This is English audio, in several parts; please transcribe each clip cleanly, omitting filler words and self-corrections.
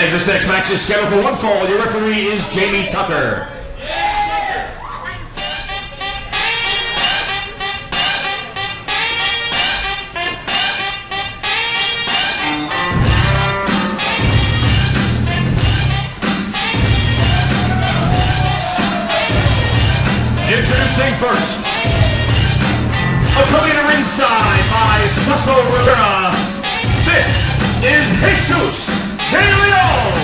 And this next match is scheduled for one fall. Your referee is Jamie Tucker. Introducing first, coming to ringside by Saso Rivera, this is Jesus de Leon.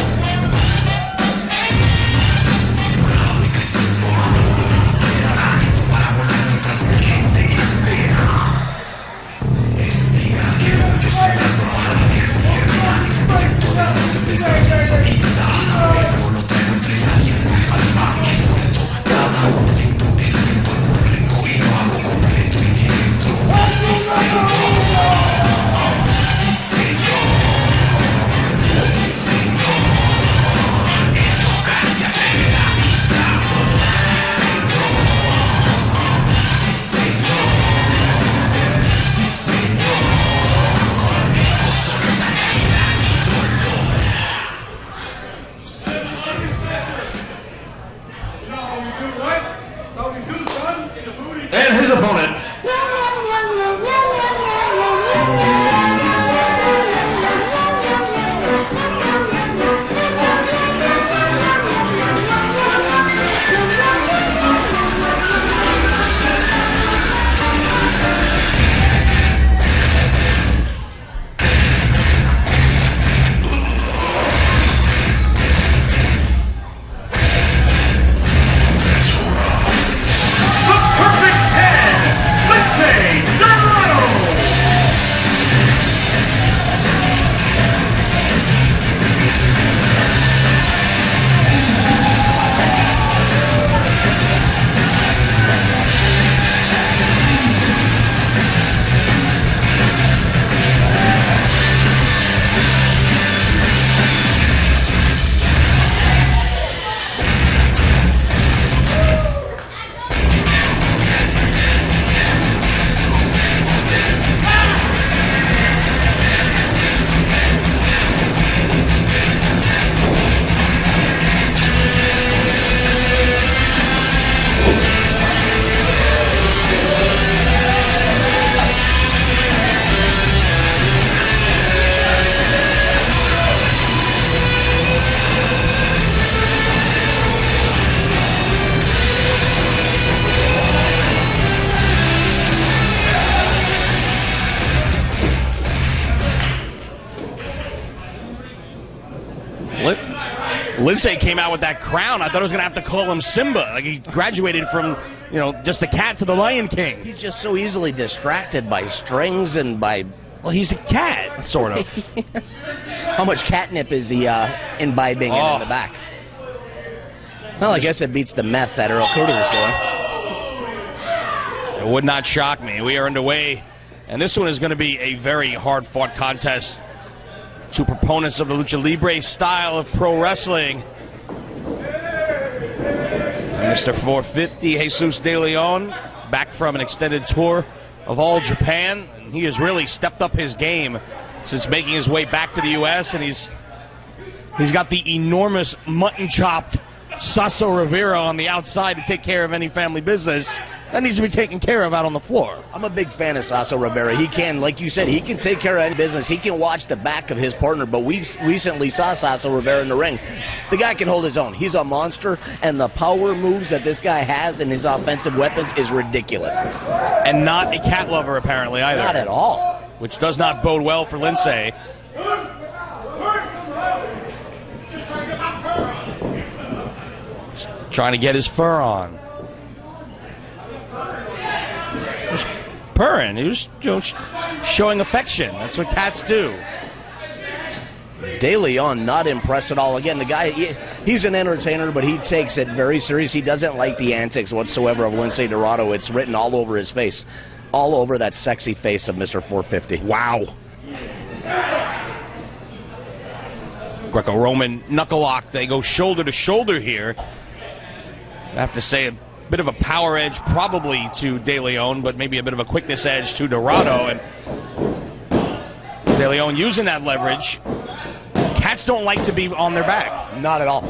And his opponent, Lince came out with that crown. I thought I was going to have to call him Simba. Like he graduated from, you know, just a cat to the Lion King. He's just so easily distracted by strings and by... Well, he's a cat, sort of. How much catnip is he imbibing in the back? Well, I guess it beats the meth that Earl Cooter was doing. It would not shock me. We are underway, and this one is going to be a very hard-fought contest. Two proponents of the Lucha Libre style of pro wrestling. Mr. 450, Jesus de Leon, back from an extended tour of all Japan. And he has really stepped up his game since making his way back to the U.S. And he's got the enormous mutton-chopped Saso Rivera on the outside to take care of any family business that needs to be taken care of out on the floor. I'm a big fan of Saso Rivera. He can, like you said, he can take care of any business. He can watch the back of his partner, but we recently saw Saso Rivera in the ring. The guy can hold his own. He's a monster, and the power moves that this guy has and his offensive weapons is ridiculous. And not a cat lover, apparently, either. Not at all. Which does not bode well for Lince. Trying to get his fur on. Just purring. He was, you know, showing affection. That's what cats do. De Leon not impressed at all. Again, the guy, he's an entertainer, but he takes it very serious. He doesn't like the antics whatsoever of Lince Dorado. It's written all over his face, all over that sexy face of Mr. 450. Wow. Greco-Roman knuckle lock. They go shoulder to shoulder here. I have to say a bit of a power edge probably to De Leon, but maybe a bit of a quickness edge to Dorado. And De Leon using that leverage. Cats don't like to be on their back. Not at all.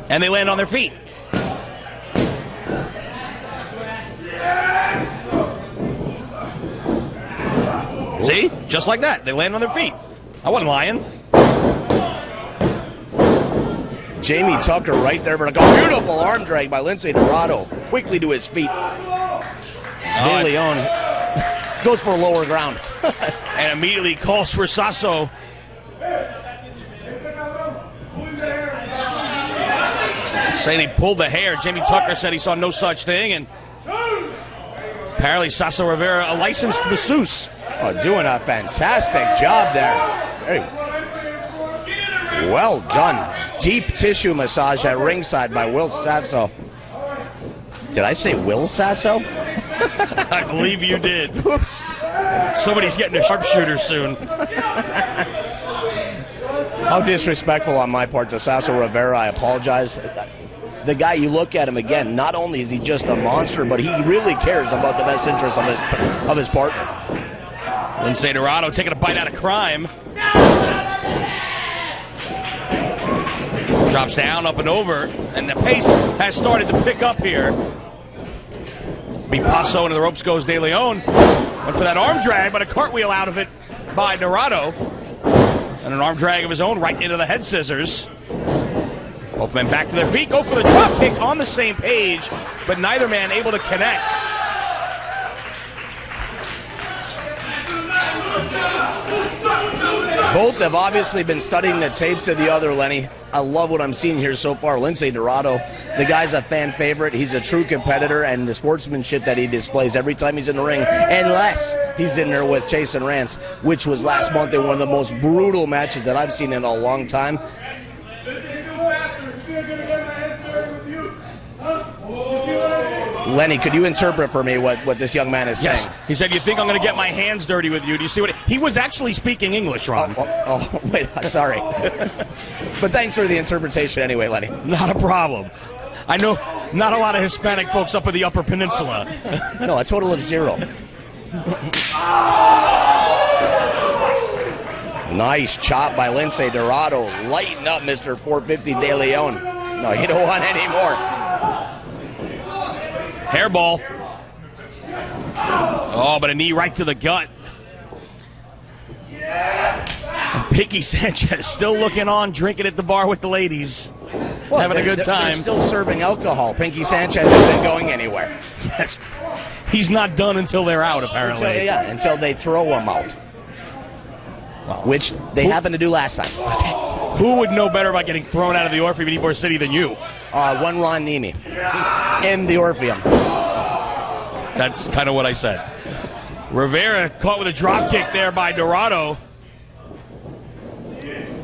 And they land on their feet. See? Just like that. They land on their feet. I wasn't lying. Jamie Tucker right there for a goal. Beautiful arm drag by Lince Dorado. Quickly to his feet. De Leon goes for lower ground. And immediately calls for Saso. Saying he pulled the hair. Jamie Tucker said he saw no such thing. And apparently Saso Rivera, a licensed masseuse. Oh, doing a fantastic job there. Very well done. Deep tissue massage at ringside by Will Saso. Did I say Will Saso? I believe you did. Oops. Somebody's getting a sharpshooter soon. How disrespectful on my part to Saso Rivera. I apologize. The guy, you look at him again, not only is he just a monster, but he really cares about the best interests of his partner. Lince Dorado taking a bite out of crime. Drops down, up and over, and the pace has started to pick up here. Beat Paso into the ropes goes De Leon. Went for that arm drag, but a cartwheel out of it by Dorado. And an arm drag of his own right into the head scissors. Both men back to their feet, go for the drop kick on the same page, but neither man able to connect. Both have obviously been studying the tapes of the other, Lenny. I love what I'm seeing here so far. Lince Dorado, the guy's a fan favorite. He's a true competitor, and the sportsmanship that he displays every time he's in the ring, unless he's in there with Chase and Rance, which was last month in one of the most brutal matches that I've seen in a long time. Lenny, could you interpret for me what this young man is saying? Yes. He said, "You think I'm going to get my hands dirty with you?" Do you see what he was actually speaking English, Ron? Oh, wait, sorry. But thanks for the interpretation anyway, Lenny. Not a problem. I know not a lot of Hispanic folks up in the Upper Peninsula. No, a total of 0. Nice chop by Lince Dorado. Lighten up, Mr. 450 De Leon. No, you don't want any more. Hairball. Oh, but a knee right to the gut. And Pinky Sanchez still looking on, drinking at the bar with the ladies. Well, having a good time. They're still serving alcohol. Pinky Sanchez isn't going anywhere. Yes. He's not done until they're out, apparently. Until they throw him out. Well, which they happened to do last time. Who would know better about getting thrown out of the Orpheum at Ybor City than you? One Ron Nemi in the Orpheum. That's kind of what I said. Rivera caught with a drop kick there by Dorado.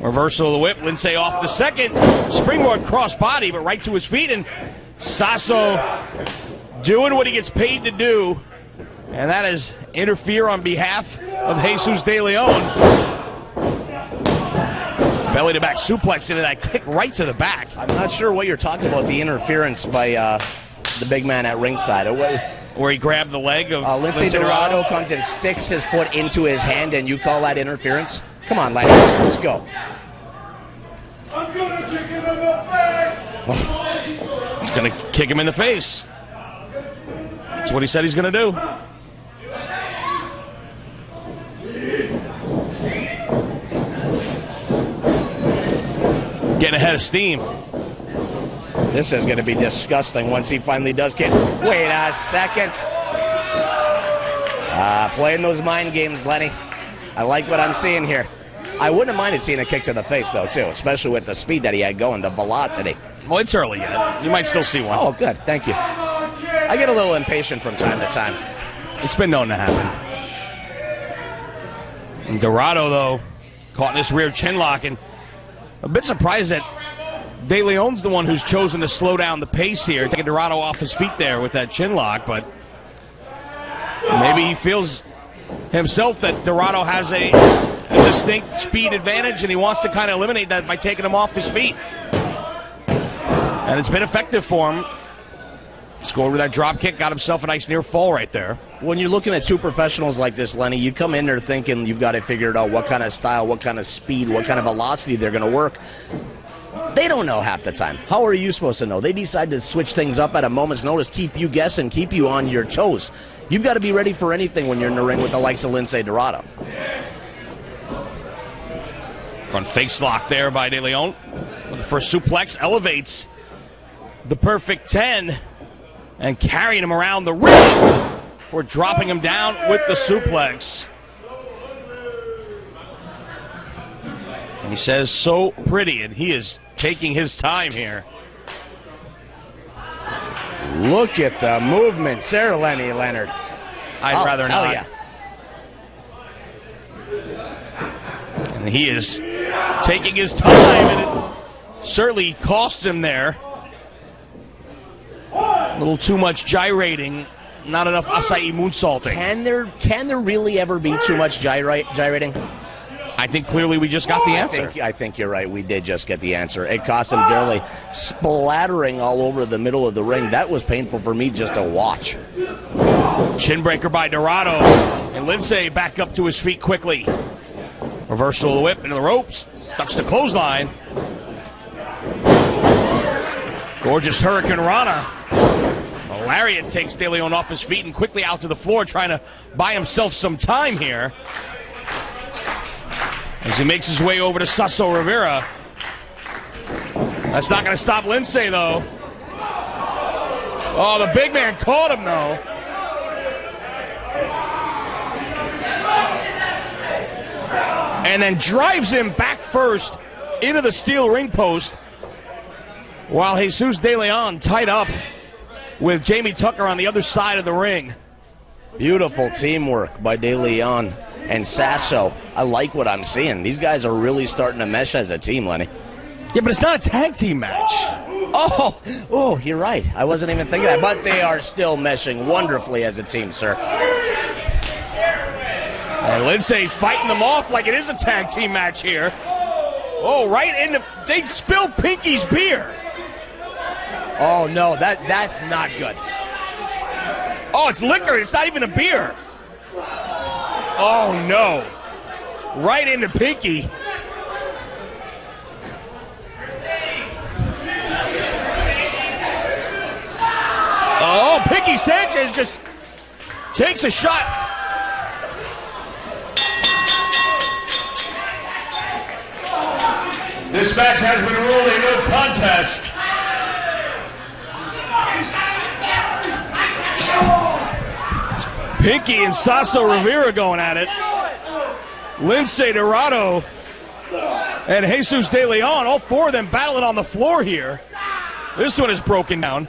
Reversal of the whip. Lince off the second. Springboard cross body, but right to his feet. And Saso doing what he gets paid to do. And that is interfere on behalf of Jesus De Leon. Belly to back suplex into that kick right to the back. I'm not sure what you're talking about, the interference by the big man at ringside. Where he grabbed the leg of Lince Dorado comes and sticks his foot into his hand, and you call that interference? Come on, Lenny, let's go. I'm gonna kick him in the face. He's going to kick him in the face. That's what he said he's going to do. Getting ahead of steam. This is going to be disgusting once he finally does get... Wait a second. Playing those mind games, Lenny. I like what I'm seeing here. I wouldn't have minded seeing a kick to the face, though, too, especially with the speed that he had going, the velocity. Well, it's early yet. You might still see one. Oh, good. Thank you. I get a little impatient from time to time. It's been known to happen. And Dorado, though, caught in this rear chin lock, and a bit surprised that De Leon's the one who's chosen to slow down the pace here, taking Dorado off his feet there with that chin lock, but maybe he feels himself that Dorado has a distinct speed advantage, and he wants to kind of eliminate that by taking him off his feet. And it's been effective for him Scored with that drop kick, got himself a nice near fall right there. When you're looking at two professionals like this, Lenny, you come in there thinking you've got it figured out what kind of style, what kind of speed, what kind of velocity they're going to work. They don't know half the time. How are you supposed to know? They decide to switch things up at a moment's notice, keep you guessing, keep you on your toes. You've got to be ready for anything when you're in the ring with the likes of Lince Dorado. Front face lock there by De Leon. Looking for a suplex, elevates the perfect 10 and carrying him around the ring for dropping him down with the suplex. And he says, so pretty, and he is taking his time here. Look at the movement, Sir Lenny Leonard. I'd rather not. Ya. And he is taking his time, and it certainly cost him there. A little too much gyrating, not enough acai moonsaulting. Can there really ever be too much gyrating? I think clearly we just got the answer. I think you're right. We did just get the answer. It cost him dearly. Splattering all over the middle of the ring. That was painful for me just to watch. Chin breaker by Dorado. And Lince back up to his feet quickly. Reversal of the whip into the ropes. Ducks the clothesline. Gorgeous Hurricane Rana. A lariat takes De Leon off his feet and quickly out to the floor, trying to buy himself some time here. As he makes his way over to Saso Rivera. That's not going to stop Lince, though. Oh, the big man caught him, though. And then drives him back first into the steel ring post, while Jesus De Leon tied up with Jamie Tucker on the other side of the ring. Beautiful teamwork by De Leon and Saso. I like what I'm seeing. These guys are really starting to mesh as a team, Lenny. Yeah, but it's not a tag team match. Oh, you're right. I wasn't even thinking that. But they are still meshing wonderfully as a team, sir. And Lince fighting them off like it is a tag team match here. Oh, right into... They spilled Pinky's beer. Oh, no, that's not good. Oh, it's liquor. It's not even a beer. Oh, no. Right into Pinky. Oh, Pinky Sanchez just takes a shot. This match has been ruled a no contest. Pinky and Saso Rivera going at it. Lince Dorado and Jesus De Leon, all four of them battling on the floor here. This one is broken down.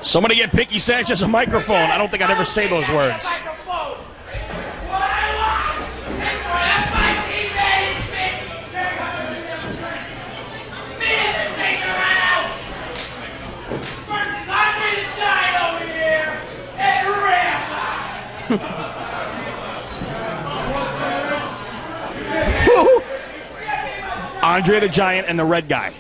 Somebody get Pinky Sanchez a microphone. I don't think I'd ever say those words. Andre the Giant and the red guy.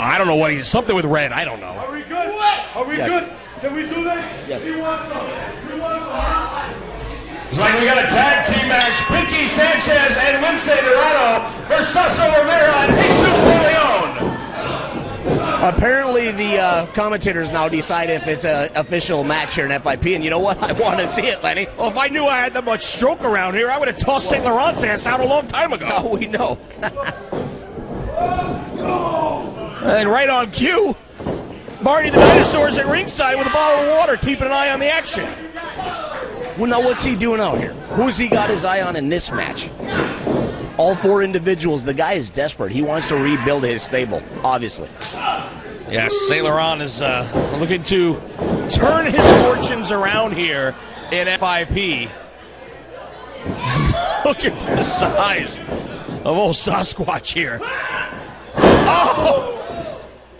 I don't know what he's... Something with red. I don't know. Are we good? Are we good? Can we do this? Yes. We want some. It's like we got a tag team match. Pinky Sanchez and Lince Dorado versus Saso Rivera and Jesus De Leon. Apparently the commentators now decide if it's an official match here in FIP, and you know what? I want to see it, Lenny. Well, if I knew I had that much stroke around here, I would have tossed St. Laurent's ass out a long time ago. Now we know. And right on cue, Barney the Dinosaur's at ringside with a bottle of water, keeping an eye on the action. Well, now what's he doing out here? Who's he got his eye on in this match? All four individuals. The guy is desperate. He wants to rebuild his stable, obviously. Yes, Saint Laurent is looking to turn his fortunes around here in FIP. Look at the size of old Sasquatch here. Oh!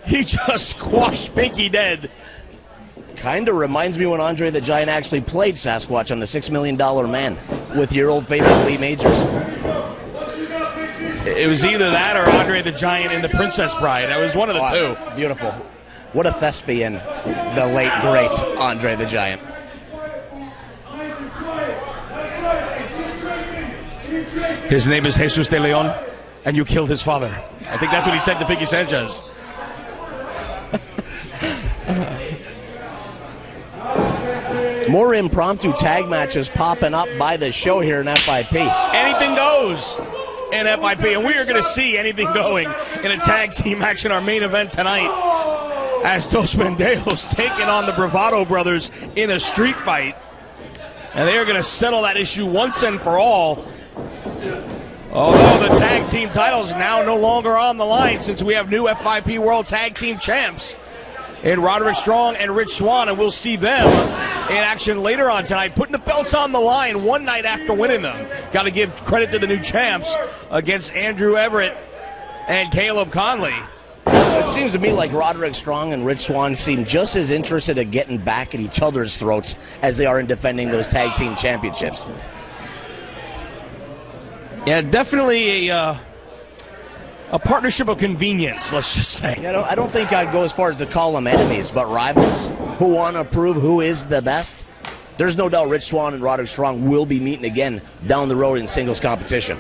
He just squashed Pinky dead. Kind of reminds me when Andre the Giant actually played Sasquatch on the $6 Million Man with your old favorite Lee Majors. It was either that or Andre the Giant in The Princess Bride. It was one of the two. Beautiful. What a thespian, the late, great Andre the Giant. His name is Jesus de Leon, and you killed his father. I think that's what he said to Pinky Sanchez. More impromptu tag matches popping up by the show here in FIP. Anything goes in FIP, and we are going to see anything going in a tag team match in our main event tonight as Dos Mendejos taking on the Bravado brothers in a street fight. And they are going to settle that issue once and for all. Although the tag team titles now no longer on the line since we have new FIP World Tag Team Champs in Roderick Strong and Rich Swann, and we'll see them in action later on tonight, putting the belts on the line one night after winning them. Got to give credit to the new champs against Andrew Everett and Caleb Conley. It seems to me like Roderick Strong and Rich Swann seem just as interested in getting back at each other's throats as they are in defending those tag team championships. Yeah, definitely a partnership of convenience, let's just say. I don't think I'd go as far as to call them enemies, but rivals who want to prove who is the best. There's no doubt Rich Swann and Roderick Strong will be meeting again down the road in singles competition.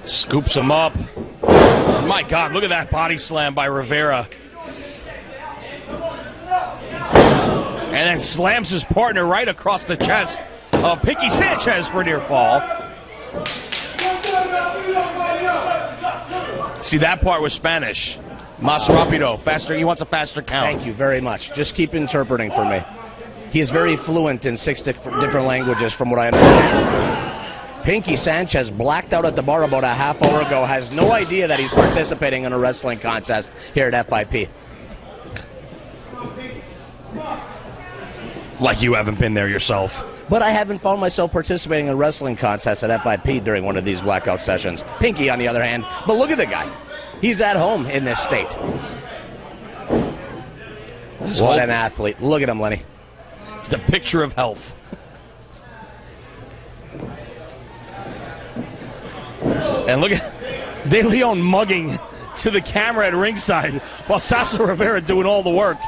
Scoops him up. My God, look at that body slam by Rivera. And then slams his partner right across the chest of Pinky Sanchez for a near fall. See, that part was Spanish. Mas rapido, faster. He wants a faster count. Thank you very much. Just keep interpreting for me. He is very fluent in 6 different languages from what I understand. Pinky Sanchez blacked out at the bar about a half hour ago, has no idea that he's participating in a wrestling contest here at FIP. Like you haven't been there yourself. But I haven't found myself participating in a wrestling contest at FIP during one of these blackout sessions. Pinky, on the other hand, but look at the guy. He's at home in this state. What an athlete. Look at him, Lenny. It's the picture of health. And look at De Leon mugging to the camera at ringside while Saso Rivera doing all the work.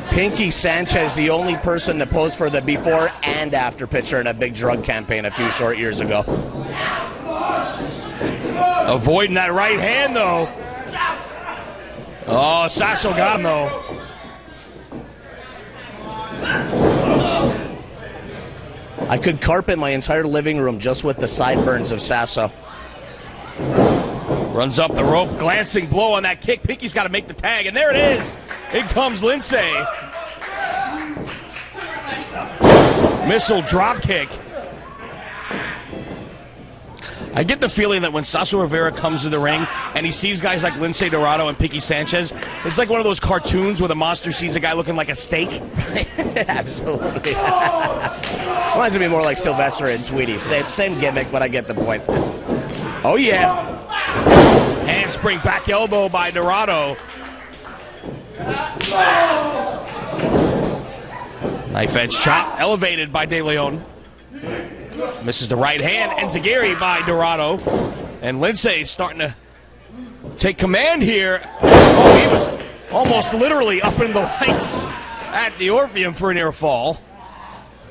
Pinky Sanchez, the only person to pose for the before and after picture in a big drug campaign a few short years ago. Avoiding that right hand, though. Oh, Saso got him, though. I could carpet my entire living room just with the sideburns of Saso. Runs up the rope, glancing blow on that kick. Pinky's got to make the tag, and there it is. In comes Lince. Missile drop kick. I get the feeling that when Saso Rivera comes to the ring and he sees guys like Lince Dorado and Pinky Sanchez, it's like one of those cartoons where the monster sees a guy looking like a steak. Absolutely. Reminds me more like Sylvester and Tweety. Same gimmick, but I get the point. Oh, yeah. Handspring back elbow by Dorado. Knife edge chop elevated by De Leon. Misses the right hand. Enziguri by Dorado. And Lince starting to take command here. Oh, he was almost literally up in the lights at the Orpheum for a near fall.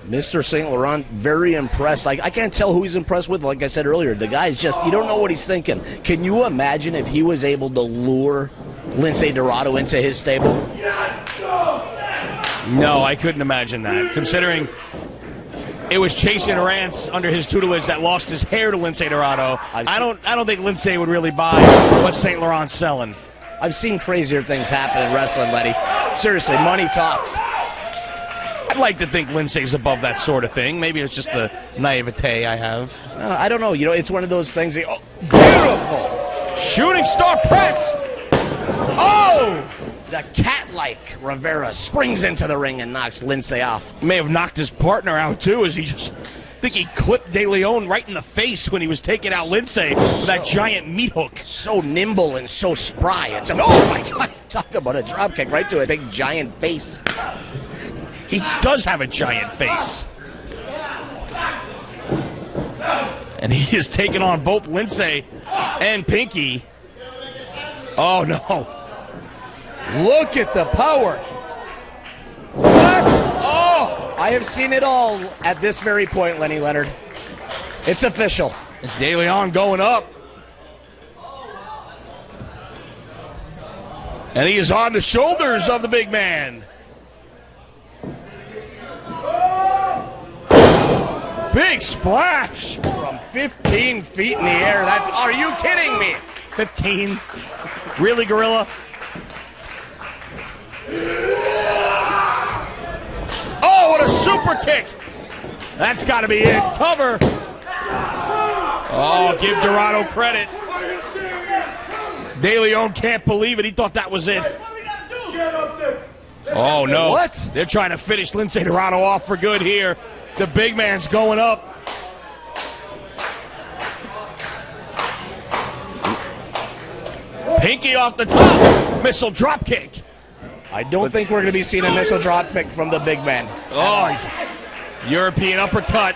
Mr. St. Laurent, very impressed. I can't tell who he's impressed with. Like I said earlier, the guy's just, you don't know what he's thinking. Can you imagine if he was able to lure Lince Dorado into his stable? No, I couldn't imagine that, considering it was Jason Rance under his tutelage that lost his hair to Lince Dorado. I don't think Lince would really buy what St. Laurent's selling. I've seen crazier things happen in wrestling, Letty. Seriously, money talks. I'd like to think Lindsay's above that sort of thing. Maybe it's just the naivete I have. I don't know. You know, it's one of those things. Beautiful. Shooting star press. Oh! The cat-like Rivera springs into the ring and knocks Lince off. May have knocked his partner out too, as I think he clipped De Leon right in the face when he was taking out Lince with that giant meat hook. So nimble and so spry. It's oh my God! Talk about a drop kick right to a big giant face. He does have a giant face. And he is taking on both Lince and Pinky. Oh no. Look at the power. What? Oh! I have seen it all at this very point, Lenny Leonard. It's official. De Leon going up. And he is on the shoulders of the big man. Big splash. From 15 feet in the air. Are you kidding me? 15. Really, Gorilla? Oh, what a super kick. That's got to be it. Cover. Oh, give Dorado credit. De Leon can't believe it. He thought that was it. Oh, no. What? They're trying to finish Lince Dorado off for good here. The big man's going up. Pinky off the top. Missile drop kick. I don't think we're going to be seeing a missile drop kick from the big man. Oh, European uppercut.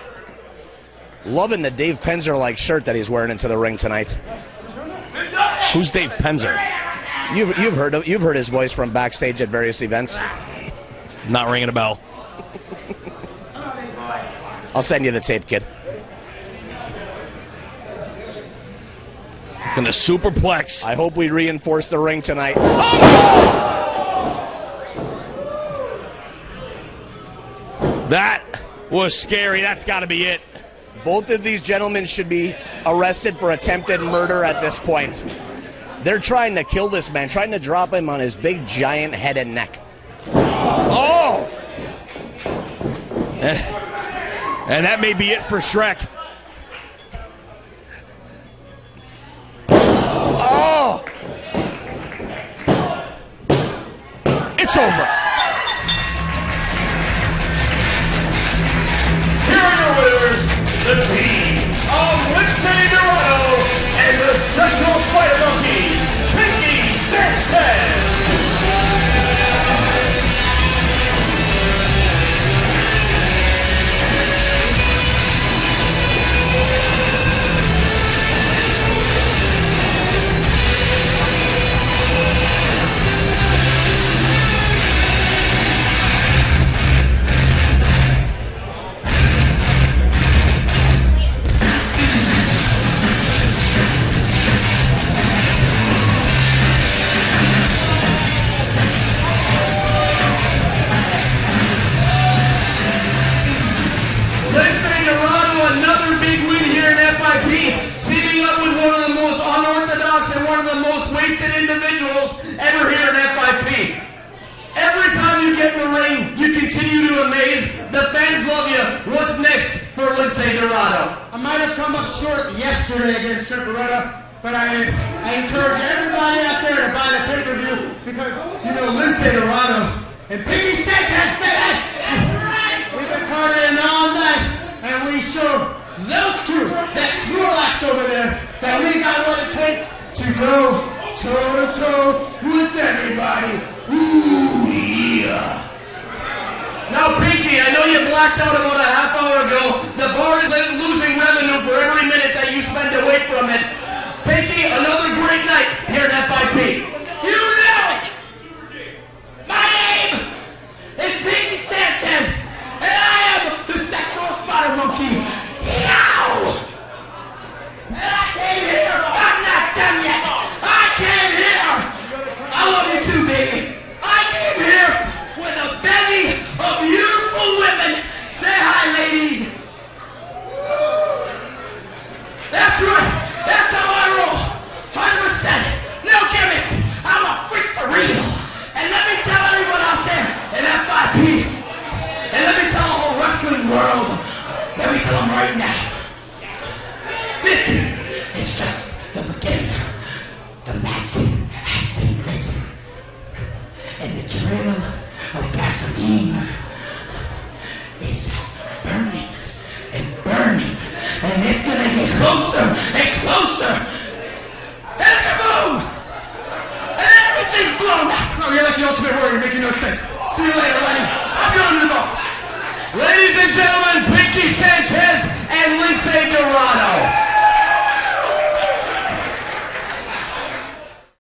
Loving the Dave Penzer-like shirt that he's wearing into the ring tonight. Who's Dave Penzer? You've heard his voice from backstage at various events. Not ringing a bell. I'll send you the tape, kid. And the superplex. I hope we reinforce the ring tonight. That was scary. That's got to be it. Both of these gentlemen should be arrested for attempted murder at this point. They're trying to kill this man, trying to drop him on his big, giant head and neck. Oh! And that may be it for Shrek. Oh! It's over. Here are your winners, the team of Lince Dorado and the Sexual Spider Monkey, Pinky Sanchez. Teaming up with one of the most unorthodox and one of the most wasted individuals ever here in FIP. Every time you get in the ring, you continue to amaze. The fans love you. What's next for Lince Dorado? I might have come up short yesterday against Triparetta, but I encourage everybody out there to buy the pay-per-view because, you know, Lince Dorado and Pinky Sanchez, baby! We've been partying all night, and we show those two, that Snorlax over there, that we got what it takes to go toe-to-toe with everybody. Ooh, yeah. Now, Pinky, I know you blacked out about a half hour ago. The bar is losing revenue for every minute that you spend away from it. Pinky, another great night here at FIP. You know it! My name is Pinky Sanchez, and I am the Sexual Spider Monkey. Yow! And I came here, I'm not done yet. I came here, I love you too, baby. I came here with a bevy of beautiful women. Say hi, ladies. That's right, that's how I roll. Oh, you're like the Ultimate Warrior. You're making no sense. See you later, Lenny. I'm going to the ball. Ladies and gentlemen, Pinky Sanchez and Lince Dorado.